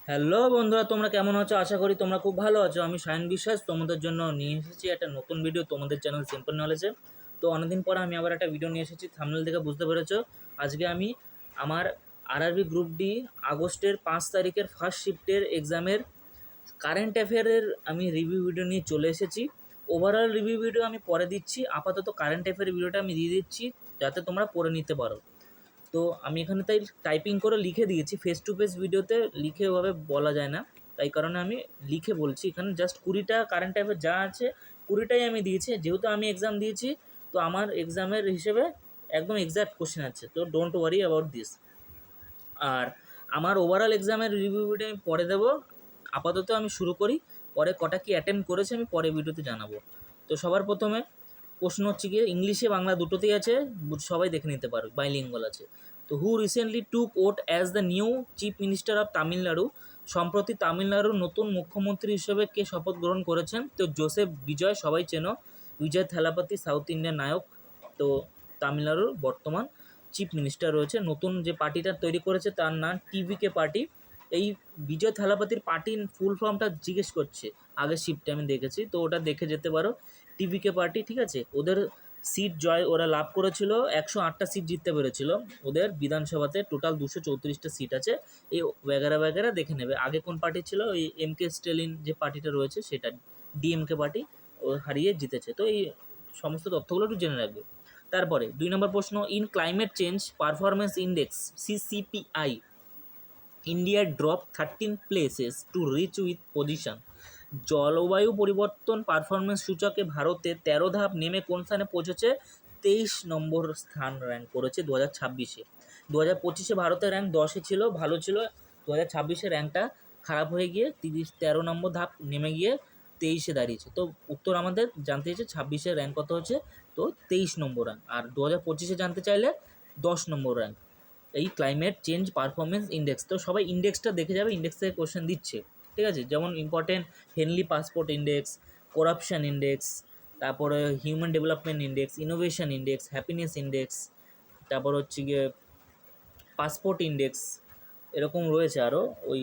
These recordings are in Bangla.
হ্যালো বন্ধুরা, তোমরা কেমন আছো? আশা করি তোমরা খুব ভালো আছো। আমি সায়ন বিশ্বাস তোমাদের জন্য নিয়ে এসেছি একটা নতুন ভিডিও তোমাদের চ্যানেল সিম্পল নলেজে। তো অনেকদিন পর আমি আবার একটা ভিডিও নিয়ে এসেছি, থাম্বনেল দেখে বুঝতে পেরেছো। আজকে আমি আমার আরআরবি গ্রুপ ডি আগস্টের 5 তারিখের ফার্স্ট শিফটের এক্সামের কারেন্ট অ্যাফেয়ারের আমি রিভিউ ভিডিও নিয়ে চলে এসেছি। ওভারঅল রিভিউ ভিডিও আমি পরে দিচ্ছি, আপাতত কারেন্ট অ্যাফেয়ারের ভিডিওটা আমি দিয়ে দিচ্ছি যাতে তোমরা পড়ে নিতে পারো। তো আমি এখানে তাই টাইপিং করে লিখে দিয়েছি, ফেস টু ফেস ভিডিওতে লিখে ওভাবে বলা যায় না, তাই কারণে আমি লিখে বলছি। এখানে জাস্ট 20টা কারেন্ট অ্যাফেয়ার যা আছে 20টাই আমি দিয়েছি, যেহেতু আমি এক্সাম দিয়েছি তো আমার এক্সামের হিসেবে একদম এক্স্যাক্ট কোশ্চেন আছে, তো ডোন্ট ওয়ারি অ্যাবাউট দিস। আর আমার ওভারঅল এক্সামের রিভিউ ভিডিও আমি পরে দেবো। আপাতত আমি শুরু করি, পরে কটা কি অ্যাটেম্প করেছে আমি পরে ভিডিওতে জানাবো। তো সবার প্রথমে প্রশ্ন হচ্ছে গিয়ে ইংলিশে বাংলা দুটোতেই আছে, সবাই দেখে নিতে পারো, বাইলিঙ্গুয়াল আছে। তো who recently took oath as the new chief minister of Tamil Nadu? সম্প্রতি তামিলনাড়ুর নতুন মুখ্যমন্ত্রী হিসেবে কে শপথ গ্রহণ করেছেন? তো জোসেফ বিজয়, সবাই চেনো, বিজয় থালাপাতি, সাউথ ইন্ডিয়ান নায়ক। তো তামিলনাড়ুর বর্তমান চিফ মিনিস্টার রয়েছে, নতুন যে পার্টিটা তৈরি করেছে তার নাম টিভিকে পার্টি। এই বিজয় থালাপাতির পার্টির ফুল ফর্মটা জিজ্ঞেস করছে, আগের শিফটে আমি দেখেছি, তো ওটা দেখে যেতে পারো। টিভিকে পার্টি, ঠিক আছে, ওদের সিট জয় ওরা লাভ করেছিল, 108টা সিট জিততে পেরেছিল ওদের বিধানসভাতে, টোটাল 234টা সিট আছে। এই ওয়াগেরা ওয়াগেরা দেখে নেবে। আগে কোন পার্টি ছিল? এই এমকে স্টেলিন যে পার্টিটা রয়েছে সেটা, ডিএমকে পার্টি, ও হারিয়ে জিতেছে। তো এই সমস্ত তথ্যগুলো একটু জেনে রাখবে। তারপরে 2 নম্বর প্রশ্ন, in climate change performance index CCPI, India drop 13 places to reach with position. জলবায়ু পরিবর্তন পারফরমেন্স সূচকে ভারতে 13 ধাপ নেমে কোন স্থানে পৌঁছেছে? 23 নম্বর স্থান র্যাঙ্ক করেছে 2026-এ। 2025-এ ভারতের র্যাঙ্ক 10-এ ছিল, ভালো ছিল। 2026-এ র্যাঙ্কটা খারাপ হয়ে গিয়ে 13 নম্বর ধাপ নেমে গিয়ে 23-এ দাঁড়িয়েছে। তো উত্তর আমাদের জানতে চাইছে 26-এর র্যাঙ্ক কত হচ্ছে, তো 23 নম্বর র্যাঙ্ক। আর 2025-এ জানতে চাইলে 10 নম্বর র্যাঙ্ক এই ক্লাইমেট চেঞ্জ পারফরমেন্স ইন্ডেক্স। তো সবাই ইন্ডেক্সটা দেখে যাবে, ইন্ডেক্স থেকে কোশ্চেন দিচ্ছে, ঠিক আছে। যেমন important Henley passport index, corruption index, তারপরে human development index, innovation index, happiness index, তারপর হচ্ছে গিয়ে পাসপোর্ট ইন্ডেক্স, এরকম রয়েছে আরও, ওই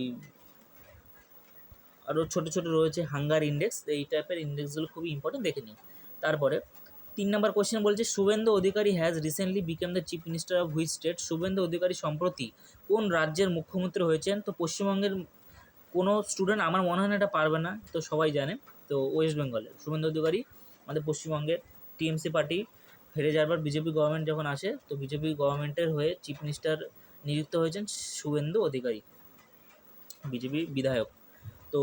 আরও ছোটো ছোটো রয়েছে হাঙ্গার ইন্ডেক্স। এই টাইপের ইন্ডেক্সগুলো খুবই ইম্পর্টেন্ট, দেখে নিন। তারপরে 3 নম্বর কোশ্চেন বলছে, Suvendu Adhikari has recently became the chief minister of which state? Suvendu Adhikari সম্প্রতি কোন রাজ্যের মুখ্যমন্ত্রী হয়েছেন? তো পশ্চিমবঙ্গের কোনো স্টুডেন্ট আমার মনে হয় না এটা পারবে না, তো সবাই জানে। তো ওয়েস্ট বেঙ্গলের শুভেন্দু অধিকারী, আমাদের পশ্চিমবঙ্গের টিএমসি পার্টি হেরে যাওয়ার বিজেপি গভর্নমেন্ট যখন আসে, তো বিজেপি গভর্নমেন্টের হয়ে চিফ মিনিস্টার নিযুক্ত হয়েছেন শুভেন্দু অধিকারী, বিজেপি বিধায়ক। তো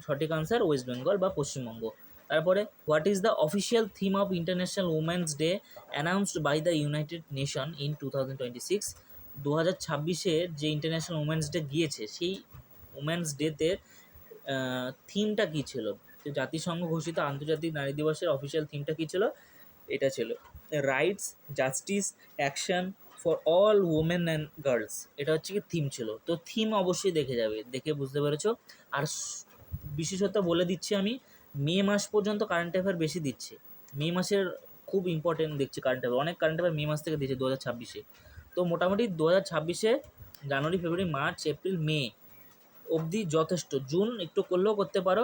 সঠিক আনসার ওয়েস্ট বেঙ্গল বা পশ্চিমবঙ্গ। তারপরে what is the official theme of international women's day announced by the United Nation in 2026? 2026-এ যে ইন্টারন্যাশনাল উমেন্স ডে গিয়েছে, সেই উমেন্স ডেতে থিমটা কী ছিল? তো জাতিসংঘ ঘোষিত আন্তর্জাতিক নারী দিবসের অফিসিয়াল থিমটা কী ছিল? এটা ছিল rights, justice, action for all women and girls. এটা হচ্ছে কি থিম ছিল। তো থিম অবশ্যই দেখে যাবে, দেখে বুঝতে পেরেছো। আর বিশেষত বলে দিচ্ছি আমি, মে মাস পর্যন্ত কারেন্ট অ্যাফেয়ার বেশি দিচ্ছে। মে মাসের খুব ইম্পর্টেন্ট দেখছি কারেন্ট অ্যাফেয়ার, অনেক কারেন্ট অ্যাফেয়ার মে মাস থেকে দিচ্ছে 2026-এ। তো মোটামুটি 2026-এ জানুয়ারি, ফেব্রুয়ারি, মার্চ, এপ্রিল, মে অবধি যথেষ্ট। জুন একটু করলেও করতে পারো,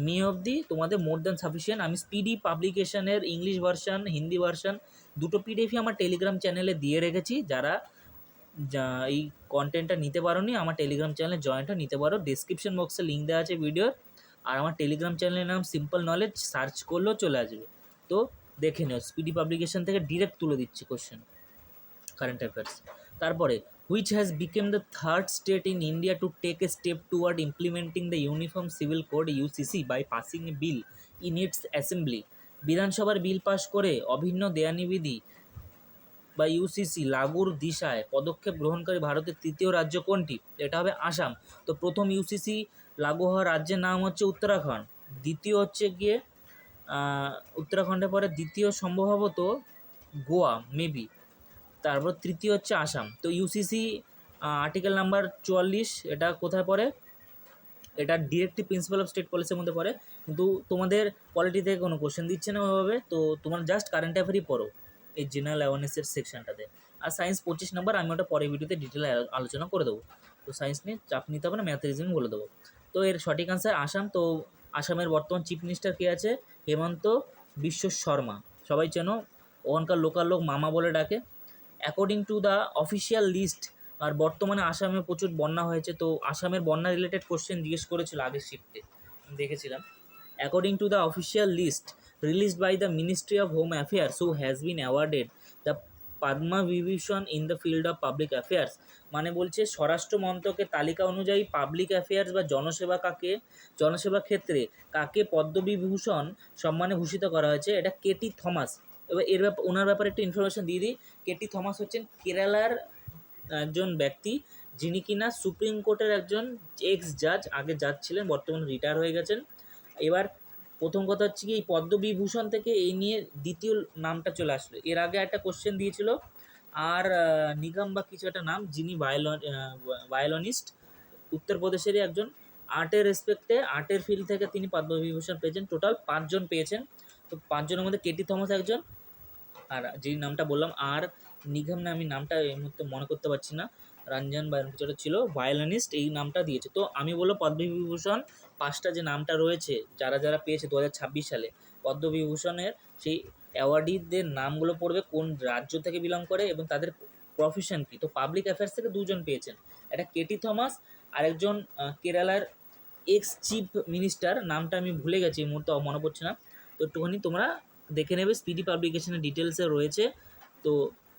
মে অবধি তোমাদের মোর দ্যান সাফিসিয়েন্ট। আমি স্পিডি পাবলিকেশনের ইংলিশ ভার্সান, হিন্দি ভার্সান দুটো পিডিএফই আমার টেলিগ্রাম চ্যানেলে দিয়ে রেখেছি। যারা এই কন্টেন্টটা নিতে পারো নি, আমার টেলিগ্রাম চ্যানেলে জয়েন্টটা নিতে পারো, ডিসক্রিপশন বক্সে লিঙ্ক দেওয়া আছে ভিডিওর। আর আমার টেলিগ্রাম চ্যানেলের নাম সিম্পল নলেজ, সার্চ করলেও চলে আসবে। তো দেখে নিও, স্পিডি পাবলিকেশন থেকে ডিরেক্ট তুলে দিচ্ছি কোশ্চেন, কারেন্ট অ্যাফেয়ার্স। তারপরে which has become the third state in India to take a step toward implementing the uniform civil code UCC by passing a bill in its assembly? বিধানসভার বিল পাশ করে অভিন্ন দেয়ানিবিধি বা ইউসিসি লাগুর দিশায় পদক্ষেপ গ্রহণকারী ভারতের তৃতীয় রাজ্য কোনটি? এটা হবে আসাম। তো প্রথম ইউসিসি লাগু হওয়া রাজ্যের নাম হচ্ছে উত্তরাখণ্ড, দ্বিতীয় হচ্ছে গিয়ে উত্তরাখণ্ডের পরে দ্বিতীয় সম্ভবত গোয়া মেবি, তারপর তৃতীয় হচ্ছে আসাম। তো ইউসিসি আর্টিকেল নাম্বার 44, এটা কোথায় পড়ে? এটা ডিরেক্টিভ প্রিন্সিপাল অফ স্টেট পলিসির মধ্যে পড়ে, কিন্তু তোমাদের পলিটি থেকে কোনো কোশ্চেন দিচ্ছে না ওইভাবে। তো তোমার জাস্ট কারেন্ট অ্যাফেয়ারই পড়ো এই জেনারেল অ্যাওয়ারনেসের সেকশনটাতে। আর সায়েন্স 25 নম্বর, আমি ওটা পরের ভিডিওতে ডিটেলে আলোচনা করে দেবো। তো সায়েন্স নিয়ে চাপ নিতে হবে না, ম্যাথ রিজনিং বলে দেবো। তো এর সঠিক আনসার আসাম। তো আসামের বর্তমান চিফ মিনিস্টার কে আছে? হেমন্ত বিশ্ব শর্মা, সবাই চেনো, ওখানকার লোকাল লোক মামা বলে ডাকে। According to the official list, আর বর্তমানে আসামে প্রচুর বন্যা হয়েছে, তো আসামের বন্যা রিলেটেড কোশ্চেন জিজ্ঞেস করেছিল আগের শিফটে, আমি দেখেছিলাম। According to the official list released by the ministry of home affairs who has been awarded the Padma Vibhushan in the field of public affairs, মানে বলছে স্বরাষ্ট্র মন্ত্রকের তালিকা অনুযায়ী পাবলিক অ্যাফেয়ার্স বা জনসেবা ক্ষেত্রে কাকে পদ্মবিভূষণ সম্মানে ভূষিত করা হয়েছে? এটা কেটি থমাস। এবার ওনার ব্যাপারে একটু ইনফরমেশন দিয়ে দিই। কেটি থমাস হচ্ছেন কেরালার একজন ব্যক্তি, যিনি কিনা সুপ্রিম কোর্টের একজন এক্স জাজ, আগে জাজ ছিলেন, বর্তমানে রিটায়ার হয়ে গেছেন। এবার প্রথম কথা হচ্ছে কি, এই পদ্মবিভূষণ থেকে এই নিয়ে দ্বিতীয় নামটা চলে আসলো। এর আগে একটা কোশ্চেন দিয়েছিল আর নিগম বা কিছু একটা নাম, যিনি ভায়োলিনিস্ট, উত্তরপ্রদেশেরই একজন, আর্টের রেসপেক্টে আর্টের ফিল্ড থেকে তিনি পদ্মবিভূষণ পেয়েছেন। টোটাল 5জন পেয়েছেন। তো 5জনের মধ্যে কেটি থমাস একজন, আর যেই নামটা বললাম আর নিগম না, আমি নামটা এই মুহূর্তে মনে করতে পারছি না, রঞ্জন বা কিছু একটা ছিল, ভায়োলিনিস্ট, এই নামটা দিয়েছে। তো আমি বলবো পদ্মবিভূষণ 5টা যে নামটা রয়েছে, যারা যারা পেয়েছে 2026 সালে পদ্মবিভূষণের, সেই অ্যাওয়ার্ডিদের নামগুলো পড়বে, কোন রাজ্য থেকে বিলং করে এবং তাদের প্রফেশন কী। তো পাবলিক অ্যাফেয়ার্স থেকে 2জন পেয়েছেন, একটা কেটি থমাস, আরেকজন কেরালার এক্স চিফ মিনিস্টার, নামটা আমি ভুলে গেছি এই মুহূর্তে, মনে পড়ছে না। তো একটুখানি তোমরা দেখে নেবে, স্পিডি পাবলিকেশনের ডিটেলসে রয়েছে, তো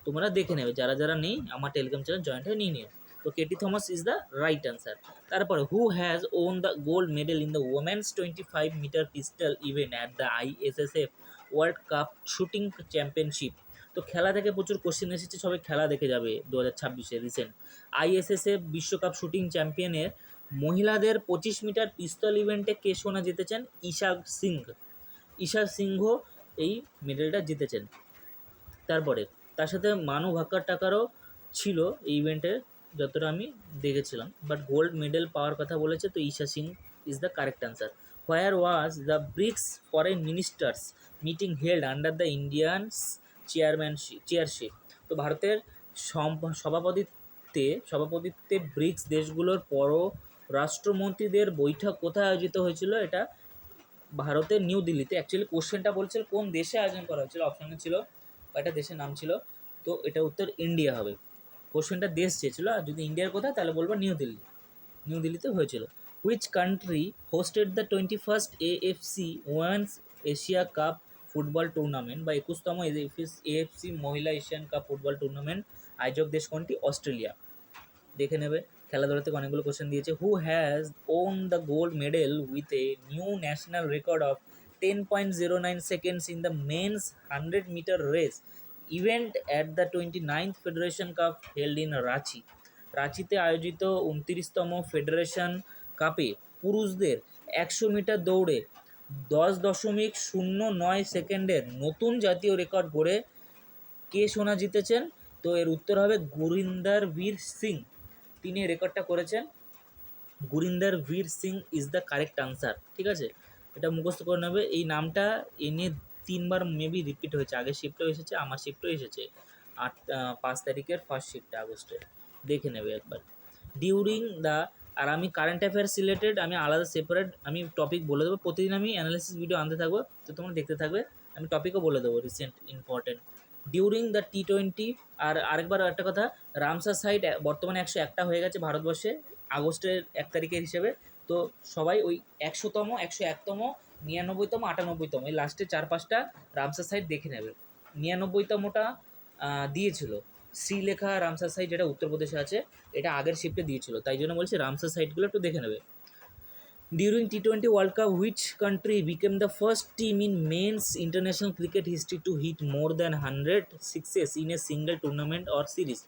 তোমরা দেখে নেবে, যারা যারা নেই আমার টেলিগ্রাম চ্যানেল জয়েন্ট হয়ে নিয়ে নিও। তো KT Thomas is the right answer. তারপরে who has won the gold medal in the women's 25 metre pistol event at the ISSF world cup shooting championship. তো খেলা থেকে প্রচুর কোশ্চেন এসেছে, সবাই খেলা দেখে যাবে 2026-এ রিসেন্ট ISSF বিশ্বকাপ শুটিং চ্যাম্পিয়নের মহিলাদের 25 মিটার পিস্তল ইভেন্টে কে সোনা জিতেছেন? ঈশা সিংহ এই মেডেলটা জিতেছেন। তারপরে তার সাথে মানু ভাক্কর টাকারও ছিল এই ইভেন্টে, যতটা আমি দেখেছিলাম, বাট গোল্ড মেডেল পাওয়ার কথা বলেছে, তো Isha Singh is the correct answer. Where was the BRICS foreign ministers meeting held under the Indian's chairship? তো ভারতের সভাপতিত্বে ব্রিক্স দেশগুলোর পররাষ্ট্রমন্ত্রীদের বৈঠক কোথায় আয়োজিত হয়েছিল? এটা ভারতের নিউ দিল্লিতে। অ্যাকচুয়ালি কোশ্চেনটা বলছিল কোন দেশে আয়োজন করা হয়েছিল, অপশানে ছিল কয়টা দেশের নাম ছিল, তো এটা উত্তর ইন্ডিয়া হবে। কোশ্চেনটা দেশ চেয়েছিল, আর যদি ইন্ডিয়ার কথা তাহলে বলবো নিউ দিল্লিতে হয়েছিল। Which country hosted the 21st AFC women's Asia cup football tournament বা 21তম AFC মহিলা এশিয়ান কাপ ফুটবল টুর্নামেন্ট আয়োজক দেশ কোনটি? অস্ট্রেলিয়া। দেখে নেবে, খেলাধুলা থেকে অনেকগুলো কোশ্চেন দিয়েছে। Who has won the gold medal with a new national record of 10.09 seconds in the men's 100 metre race event at the 29th federation cup held in Ranchi? রাঁচিতে আয়োজিত 29তম ফেডারেশন কাপে পুরুষদের 100 মিটার দৌড়ে 10.09 সেকেন্ডের নতুন জাতীয় রেকর্ড গড়ে কে সোনা জিতেছেন? তো এর উত্তর হবে গুরিন্দর বীর সিং, তিনি এই রেকর্ডটা করেছেন। গুরিন্দর বীর Singh is the correct answer. ঠিক আছে, এটা মুখস্থ করে নেবে। এই নামটা এ নিয়ে 3বার মেবি রিপিট হয়েছে, আগের শিফটেও এসেছে, আমার শিফটেও এসেছে, 5 তারিখের ফার্স্ট শিফটে আগস্টের, দেখে নেবে একবার। ডিউরিং দ্য, আর আমি কারেন্ট অ্যাফেয়ার্স রিলেটেড আমি আলাদা সেপারেট আমি টপিক বলে দেবো, প্রতিদিন আমি অ্যানালিসিস ভিডিও আনতে থাকবো, তো তোমরা দেখতে থাকবে, আমি টপিকও বলে দেবো recent important. During the T20, আর আরেকবার একটা কথা, রামসার সাইট বর্তমানে 101টা হয়ে গেছে ভারতবর্ষে আগস্টের 1 তারিখের হিসেবে। তো সবাই ওই 100তম, 101তম, 99তম, 98তম, এই লাস্টে 4-5টা রামসার সাইট দেখে নেবে। 99তমটা দিয়েছিল শ্রীলেখা রামসার সাইট, যেটা উত্তরপ্রদেশে আছে, এটা আগের শিফটে দিয়েছিল, তাই জন্য বলছি রামসার সাইটগুলো একটু দেখে নেবে। During T20 World Cup, which country became the first team in men's international cricket history to hit more than 100 sixes in a single tournament or series?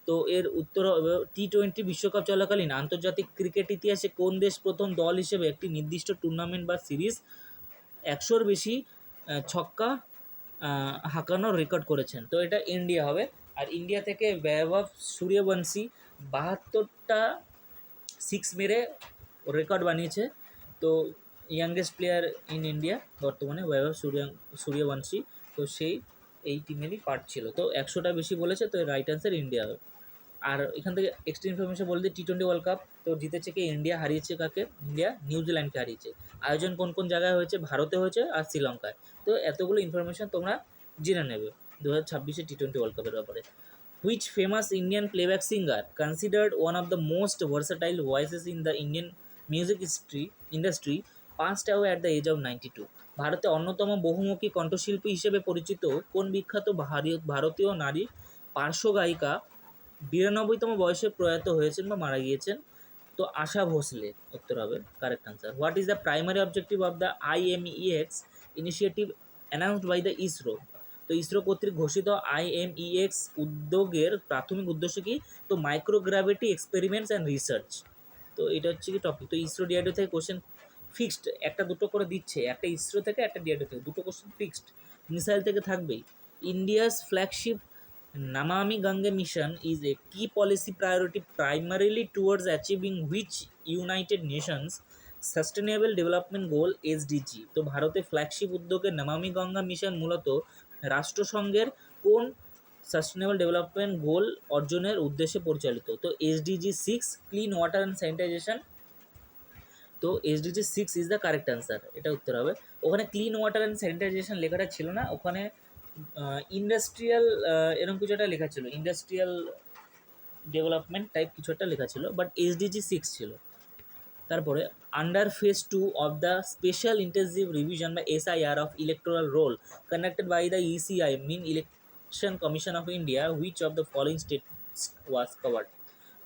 তো এর উত্তর হবে T20 বিশ্বকাপ চলাকালীন আন্তর্জাতিক ক্রিকেট ইতিহাসে কোন দেশ প্রথম দল হিসেবে একটি নির্দিষ্ট টুর্নামেন্ট বা সিরিজ 100-র বেশি ছক্কা হাঁকানোর রেকর্ড করেছেন? তো এটা ইন্ডিয়া হবে। আর ইন্ডিয়া থেকে বৈভব সূর্যবংশী 72টা 6 মেরে রেকর্ড বানিয়েছে। তো ইয়াংগেস্ট প্লেয়ার ইন ইন্ডিয়া বর্তমানে বৈভব সূর্যবংশী, তো সেই এই টিমেরই পার্ট ছিল। তো 100টা বেশি বলেছে, তো রাইট অ্যান্সার ইন্ডিয়া হবে। আর এখান থেকে এক্সট্রা ইনফরমেশন বলতে T20 ওয়ার্ল্ড কাপ তো জিতেছে কে? ইন্ডিয়া। হারিয়েছে কাকে? ইন্ডিয়া নিউজিল্যান্ডকে হারিয়েছে। আয়োজন কোন কোন জায়গায় হয়েছে? ভারতে হয়েছে আর শ্রীলঙ্কায়। তো এতগুলো ইনফরমেশন তোমরা জেনে নেবে 2026 T20 ওয়ার্ল্ড কাপের ব্যাপারে। Which famous Indian playback singer, considered one of the most versatile voices in the Indian music industry, passed away at the age of 92? ভারতে অন্যতম বহুমুখী কণ্ঠশিল্পী হিসেবে পরিচিত কোন বিখ্যাত ভারতীয় নারী পার্শ্ব গায়িকা 92তম বয়সে প্রয়াত হয়েছেন বা মারা গিয়েছেন? তো আশা ভোসলে উত্তর হবে correct answer. What is the primary objective of the IMEX initiative announced by the ISRO? তো ইসরো কর্তৃক ঘোষিত IMEX উদ্যোগের প্রাথমিক উদ্দেশ্য কি? তো মাইক্রোগ্র্যাভিটি এক্সপেরিমেন্টস অ্যান্ড রিসার্চ। তো এটা হচ্ছে কি টপিক। তো ইসরো ডিআরডিও থেকে কোশ্চেন ফিক্সড একটা দুটো করে দিচ্ছে, একটা ইসরো থেকে একটা ডিআরডিও থেকে, দুটো কোশ্চেন ফিক্সড। মিসাইল থেকে থাকবেই। India's flagship Namami Gange mission is a key policy priority primarily towards achieving which United Nations Sustainable Development Goal SDG? তো ভারতে ফ্ল্যাগশিপ উদ্যোগে নামামি গঙ্গা মিশন মূলত রাষ্ট্রসংঘের কোন সাস্টেনেবল ডেভেলপমেন্ট গোল অর্জনের উদ্দেশ্যে পরিচালিত? তো SDG 6 clean water and sanitisation. তো SDG 6 is the correct answer, এটা উত্তর হবে। ওখানে ক্লিন ওয়াটার অ্যান্ড স্যানিটাইজেশন লেখাটা ছিল না, ওখানে ইন্ডাস্ট্রিয়াল এরকম কিছু একটা লেখা ছিল, ইন্ডাস্ট্রিয়াল ডেভেলপমেন্ট টাইপ কিছু একটা লেখা ছিল, বাট SDG 6 ছিল। তারপরে under phase 2 of the special intensive revision বা SIR of electoral roll conducted by the ECI mean election commission of India, which of the following states was covered?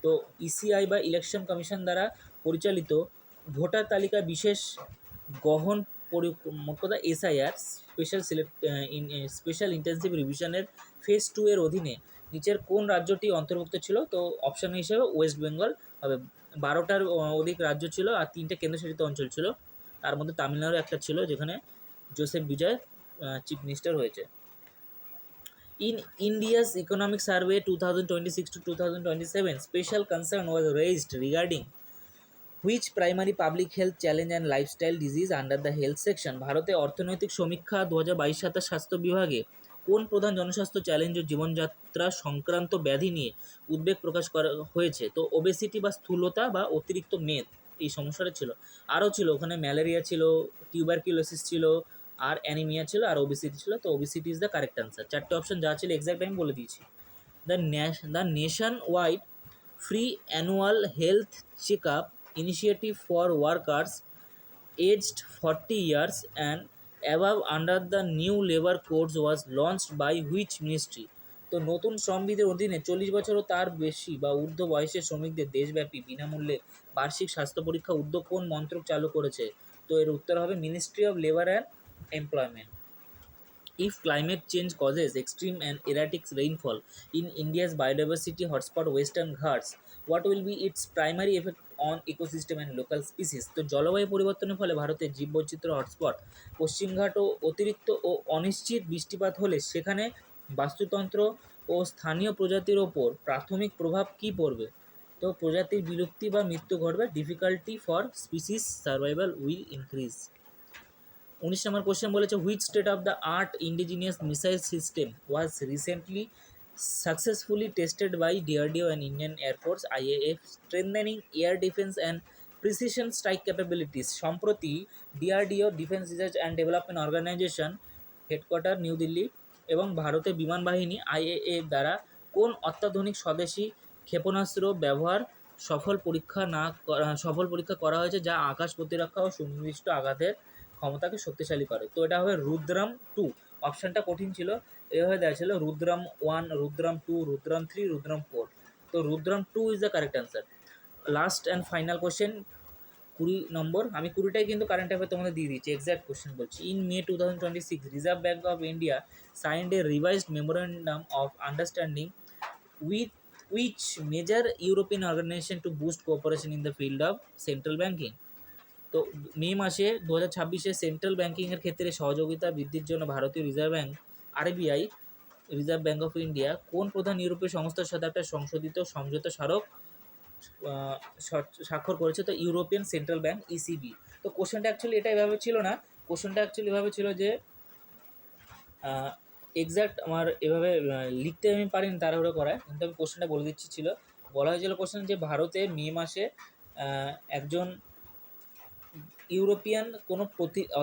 তো ECI বা ইলেকশন কমিশন দ্বারা পরিচালিত ভোটার তালিকা বিশেষ গহন মোট কথা SIR স্পেশাল ইন্টেন্সিভ রিভিশনের ফেজ 2 এর অধীনে নিচের কোন রাজ্যটি অন্তর্ভুক্ত ছিল? তো অপশন হিসেবে ওয়েস্ট বেঙ্গল হবে। 12টার অধিক রাজ্য ছিল আর 3টে কেন্দ্রশাসিত অঞ্চল ছিল, তার মধ্যে তামিলনাড়ু একটা ছিল যেখানে জোসেফ বিজয় চিফ মিনিস্টার হয়েছে। In India's Economic Survey 2026 to 2027, special concern was raised regarding which primary public health challenge and lifestyle disease under the health section? ভারতে অর্থনৈতিক সমীক্ষা 2022-27 স্বাস্থ্য বিভাগে কোন প্রধান জনস্বাস্থ্য চ্যালেঞ্জ ও জীবনযাত্রা সংক্রান্ত ব্যাধি নিয়ে উদ্বেগ প্রকাশ করা হয়েছে? তো ওবেসিটি বা স্থূলতা বা অতিরিক্ত মেদ এই সমস্যাটা ছিল। আরও ছিল ওখানে ম্যালেরিয়া ছিল, টিউবারকিউলোসিস ছিল, আর অ্যানিমিয়া ছিল, আর ওবেসিটি ছিল। তো obesity is the correct answer. চারটে অপশন যা ছিল এক্সাক্ট আমি বলে দিয়েছি। The nation wide free annual health check up initiative for workers aged 40 years and above under the new labor codes was launched by which ministry? তো নতুন শ্রমবিধির অধীনে 40 বছর ও তার বেশি বা ঊর্ধ্ব বয়সের শ্রমিকদের দেশব্যাপী বিনামূল্যে বার্ষিক স্বাস্থ্য পরীক্ষা উদ্যোগ কোন মন্ত্রক চালু করেছে? তো এর উত্তর হবে ministry of labour and employment. If climate change causes extreme and erratic rainfall in India's biodiversity hotspot Western Ghats, what will be its primary effect on ecosystem and local species? তো জলবায়ু পরিবর্তনের ফলে ভারতের জীববৈচিত্র্য হটস্পট পশ্চিমঘাট ও অতিরিক্ত ও অনিশ্চিত বৃষ্টিপাত হলে সেখানে বাস্তুতন্ত্র ও স্থানীয় প্রজাতির ওপর প্রাথমিক প্রভাব কী পড়বে? তো প্রজাতির বিলুপ্তি বা মৃত্যু ঘটবে। Difficulty for species survival will increase. 19 নম্বর কোশ্চেন বলেছে which state of the art indigenous missile system was recently successfully tested by DRDO and Indian Air Force IAF, strengthening air defense and precision strike capabilities? সম্প্রতি DRDO defence research and development organisation headquarter new Delhi এবং ভারতের বিমান বাহিনী IAF দ্বারা কোন অত্যাধুনিক স্বদেশি ক্ষেপণাস্ত্র ব্যবহার সফল পরীক্ষা করা হয়েছে যা আকাশ প্রতিরক্ষা ও সুনির্দিষ্ট আঘাতের ক্ষমতাকে শক্তিশালী করে? তো এটা হবে রুদ্রাম 2। অপশানটা কঠিন ছিল, এভাবে দেওয়া ছিল রুদ্রাম 1, রুদ্রাম 2, রুদ্রাম 3, রুদ্রাম 4। তো রুদ্রাম 2 is the correct answer. Last and final question 20 নম্বর, আমি 20টাই কিন্তু কারেন্ট অ্যাফেয়ার তোমাদের দিয়ে দিচ্ছি, এক্স্যাক্ট কোশ্চেন বলছি। In May 2026 reserve bank of India signed A revised memorandum of understanding with which major European organization to boost cooperation in the field of central banking? তো মে মাসে 2026 সেন্ট্রাল ব্যাঙ্কিংয়ের ক্ষেত্রে সহযোগিতা বৃদ্ধির জন্য ভারতীয় reserve bank RBI, reserve bank of India কোন প্রধান ইউরোপীয় সংস্থার সাথে একটা সংশোধিত সমঝোতা স্মারক স্বাক্ষর করেছে? তো ইউরোপিয়ান সেন্ট্রাল ব্যাঙ্ক ECB। তো কোশ্চেনটা অ্যাকচুয়ালি এটা এভাবে ছিল না, কোশ্চেনটা অ্যাকচুয়ালি এভাবে ছিল যে এক্স্যাক্ট আমার এভাবে লিখতে আমি পারিনি তাড়াহুড়ো করায়, কিন্তু আমি কোশ্চেনটা বলে দিচ্ছি। বলা হয়েছিল কোশ্চেন যে ভারতে মে মাসে একজন ইউরোপিয়ান কোনো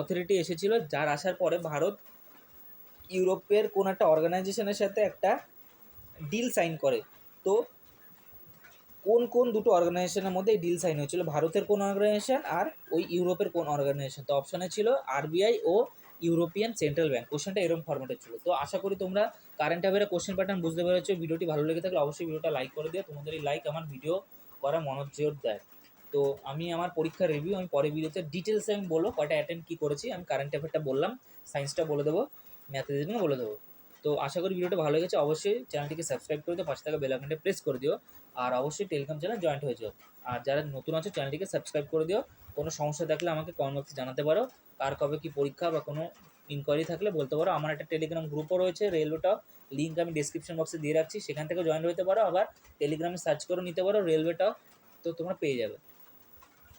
অথরিটি এসেছিল, যার আসার পরে ভারত ইউরোপের কোনো একটা অর্গানাইজেশনের সাথে একটা ডিল সাইন করে। তো কোন কোন দুটো অর্গানাইজেশনের মধ্যে এই ডিল সাইন হয়েছিল, ভারতের কোন অর্গানাইজেশন আর ওই ইউরোপের কোন অর্গানাইজেশন? তো অপশনে ছিল আরবিআই ও ইউরোপিয়ান সেন্ট্রাল ব্যাংক। কোশ্চেনটা এরকম ফরম্যাটে ছিল। তো আশা করি তোমরা কারেন্ট অ্যাফেয়ারের কোশ্চেন প্যাটার্ন বুঝতে পেরেছো। ভিডিওটি ভালো লেগে থাকলে অবশ্যই ভিডিওটা লাইক করে দিও। তোমাদের এই লাইক আমার ভিডিও করা মনোযোগ দেয়। তো আমি আমার পরীক্ষার রিভিউ আমি পরে ভিডিওতে ডিটেলসে আমি বলবো, কয়টা অ্যাটেম্প কী করেছি। আমি কারেন্ট অ্যাফেয়ারটা বললাম, সায়েন্সটা বলে দেবো, ম্যাথের জন্য বলে দেবো। তো আশা করি ভিডিওটা ভালো লেগেছে। অবশ্যই চ্যানেলটিকে সাবস্ক্রাইব করে দিও, পাশে থাকা বেল আইকনটা প্রেস করে দিও, আর অবশ্যই টেলিগ্রাম চ্যানেল জয়েন্ট হয়ে যাও। আর যারা নতুন আছো চ্যানেলটিকে সাবস্ক্রাইব করে দিও। কোনো সমস্যা থাকলে আমাকে কমেন্ট বক্সে জানাতে পারো, কার কবে কী পরীক্ষা বা কোনো ইনকোয়ারি থাকলে বলতে পারো। আমার একটা টেলিগ্রাম গ্রুপও রয়েছে রেলওয়েটা, লিঙ্ক আমি ডিসক্রিপশন বক্সে দিয়ে রাখছি, সেখান থেকে জয়েন হতে পারো। আবার টেলিগ্রামে সার্চ করে নিতে পারো রেলওয়েটাও, তো তোমরা পেয়ে যাবে।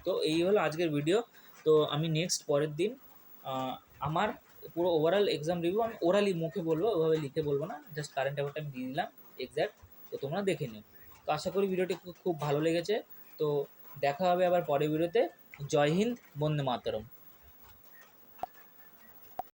তো এই হলো আজকের ভিডিও। তো আমি নেক্সট পরের দিন আমার পুরো ওভারঅল এক্সাম রিভিউ আমি ওরালি মুখে বলবো, ওভাবে লিখে বলবো না, জাস্ট কারেন্ট অ্যাফেয়ারটা আমি দিয়ে দিলাম এক্স্যাক্ট। তো তোমরা দেখে নিও। তো আশা করি ভিডিওটি খুব ভালো লেগেছে। তো দেখা হবে আবার পরের ভিডিওতে। জয় হিন্দ, বন্দে মাতরম।